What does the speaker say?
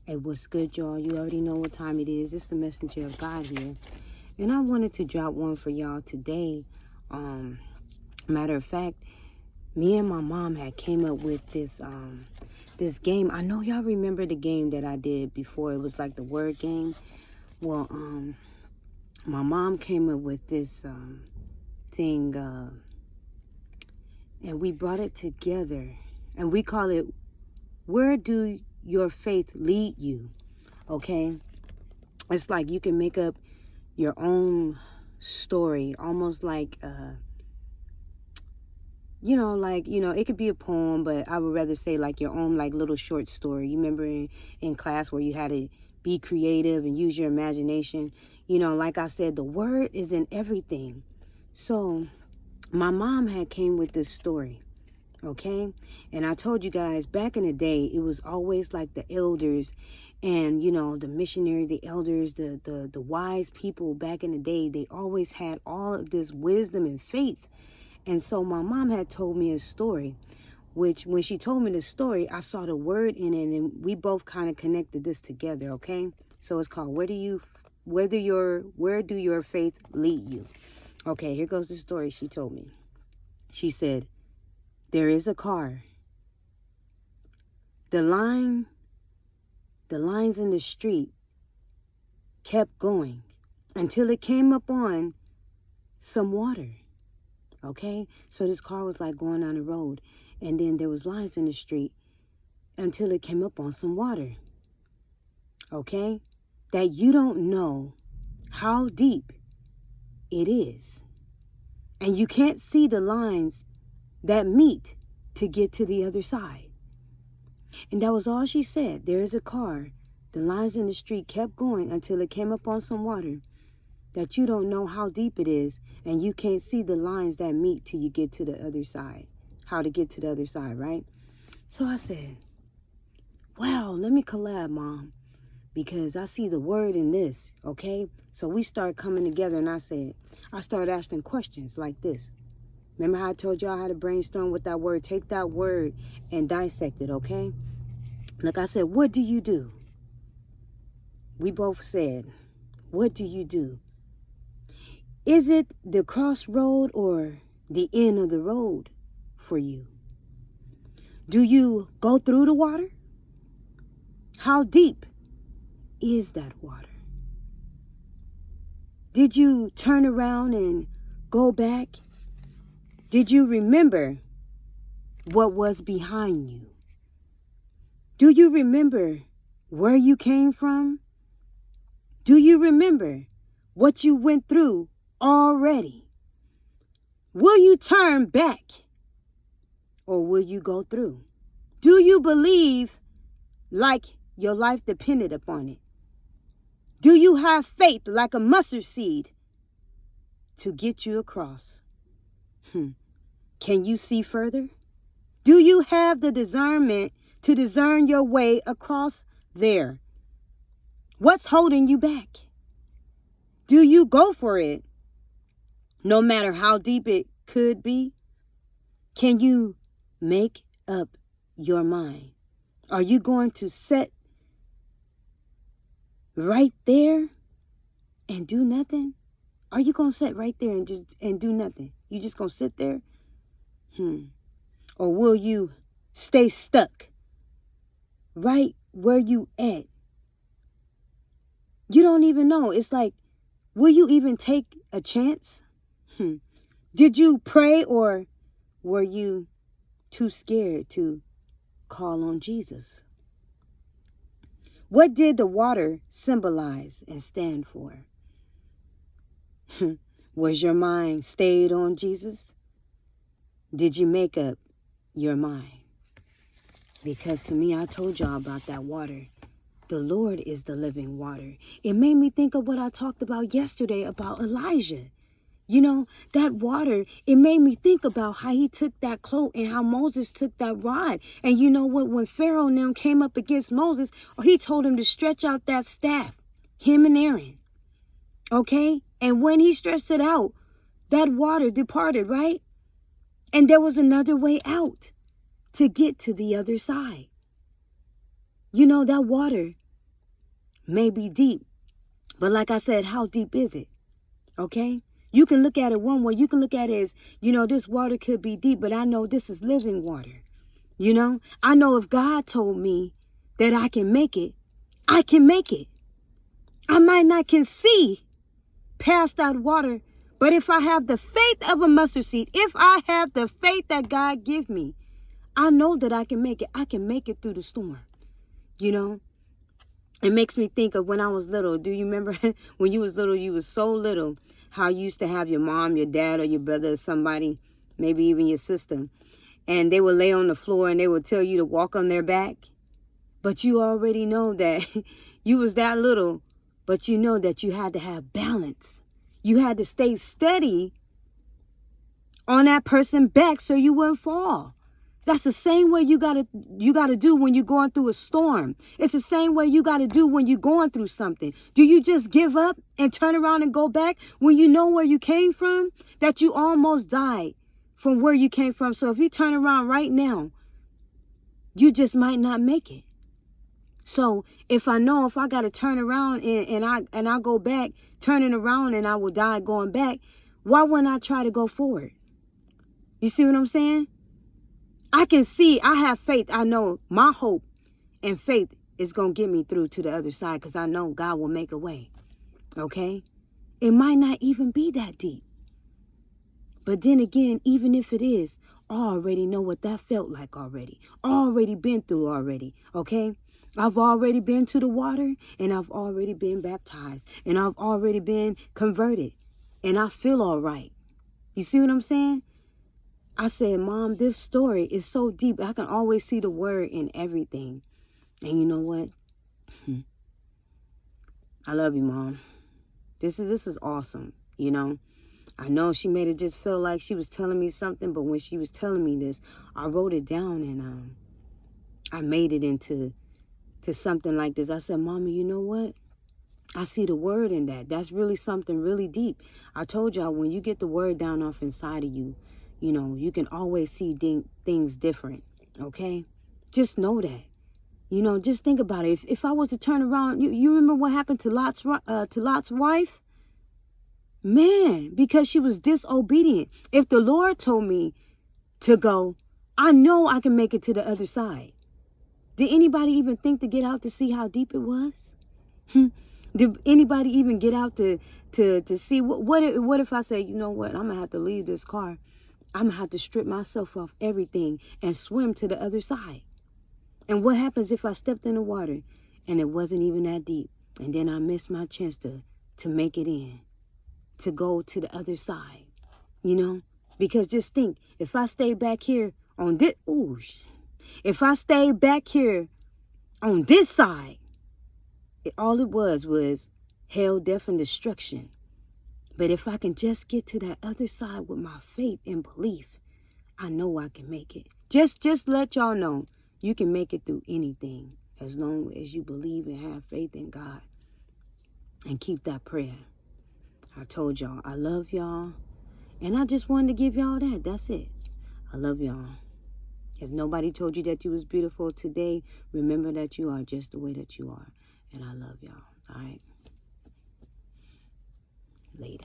Hey, what's good, y'all? You already know what time it is. It's the messenger of God here. And I wanted to drop one for y'all today. Matter of fact, me and my mom had came up with this game. I know y'all remember the game that I did before. It was like the word game. Well, my mom came up with this thing, and we brought it together. And we call it, Where Do Your Faith Lead You? Okay? It's like you can make up your own story, almost like, it could be a poem, but I would rather say like your own like little short story. You remember in class where you had to be creative and use your imagination? Like I said, the word is in everything. So my mom had came with this story. Okay, and I told you guys back in the day, it was always like the elders and, the missionaries, the elders, the wise people back in the day. They always had all of this wisdom and faith. And so my mom had told me a story, which when she told me the story, I saw the word in it, and we both kind of connected this together. Okay, so it's called Where Do Your Faith Lead You? Okay, here goes the story she told me. She said, there is a car. The lines in the street kept going until it came up on some water. Okay? So this car was like going down the road, and then there was lines in the street until it came up on some water. Okay? That you don't know how deep it is. And you can't see the lines that meet to get to the other side. And that was all she said. There is a car. The lines in the street kept going until it came up on some water that you don't know how deep it is, and you can't see the lines that meet till you get to the other side. How to get to the other side, right? So I said, wow, let me collab, Mom, because I see the word in this, okay? So we started coming together, and I started asking questions like this. Remember how I told y'all how to brainstorm with that word? Take that word and dissect it, okay? Like I said, what do you do? We both said, what do you do? Is it the crossroad or the end of the road for you? Do you go through the water? How deep is that water? Did you turn around and go back? Did you remember what was behind you? Do you remember where you came from? Do you remember what you went through already? Will you turn back or will you go through? Do you believe like your life depended upon it? Do you have faith like a mustard seed to get you across? Can you see further? Do you have the discernment to discern your way across there? What's holding you back? Do you go for it, no matter how deep it could be? Can you make up your mind? Are you going to sit right there and do nothing? Are you going to sit right there and do nothing? You just going to sit there? Or will you stay stuck right where you at? You don't even know. It's like, will you even take a chance? Did you pray, or were you too scared to call on Jesus? What did the water symbolize and stand for? Was your mind stayed on Jesus? Did you make up your mind? Because to me, I told y'all about that water. The Lord is the living water. It made me think of what I talked about yesterday about Elijah. That water, it made me think about how he took that cloak and how Moses took that rod. And you know what? When Pharaoh and them came up against Moses, he told him to stretch out that staff, him and Aaron. Okay? And when he stretched it out, that water departed, right? And there was another way out to get to the other side. That water may be deep. But like I said, how deep is it? Okay? You can look at it one way. You can look at it as, this water could be deep, but I know this is living water. I know if God told me that I can make it, I can make it. I might not can see past that water, but if I have the faith of a mustard seed, if I have the faith that God give me, I know that I can make it. I can make it through the storm. It makes me think of when I was little. Do you remember when you was little, you was so little, how you used to have your mom, your dad, or your brother, or somebody, maybe even your sister, and they would lay on the floor and they would tell you to walk on their back? But you already know that you was that little, but you know that you had to have balance. You had to stay steady on that person's back so you wouldn't fall. That's the same way you gotta do when you're going through a storm. It's the same way you gotta do when you're going through something. Do you just give up and turn around and go back when you know where you came from? That you almost died from where you came from. So if you turn around right now, you just might not make it. So if I know if I gotta turn around and I go back, turning around and I will die going back, why wouldn't I try to go forward? You see what I'm saying? I can see, I have faith. I know my hope and faith is going to get me through to the other side because I know God will make a way. Okay? It might not even be that deep. But then again, even if it is, I already know what that felt like already. Already been through already. Okay? I've already been to the water and I've already been baptized and I've already been converted and I feel all right. You see what I'm saying? I said, Mom, this story is so deep. I can always see the word in everything. And you know what? I love you, Mom. This is awesome. I know she made it just feel like she was telling me something, but when she was telling me this, I wrote it down and I made it into something like this. I said, Mommy, you know what? I see the word in that. That's really something really deep. I told y'all, when you get the word down off inside of you, you can always see things different, okay? Just know that. Just think about it. If I was to turn around, you remember what happened to Lot's wife? Man, because she was disobedient. If the Lord told me to go, I know I can make it to the other side. Did anybody even think to get out to see how deep it was? Did anybody even get out to see what if I say, you know what, I'm going to have to leave this car. I'm going to have to strip myself off everything and swim to the other side. And what happens if I stepped in the water and it wasn't even that deep? And then I missed my chance to make it in, to go to the other side, Because just think, if I stay back here on this, if I stay back here on this side, all it was hell, death, and destruction. But if I can just get to that other side with my faith and belief, I know I can make it. Just let y'all know, you can make it through anything as long as you believe and have faith in God and keep that prayer. I told y'all, I love y'all. And I just wanted to give y'all that. That's it. I love y'all. If nobody told you that you was beautiful today, remember that you are just the way that you are. And I love y'all. All right? Later.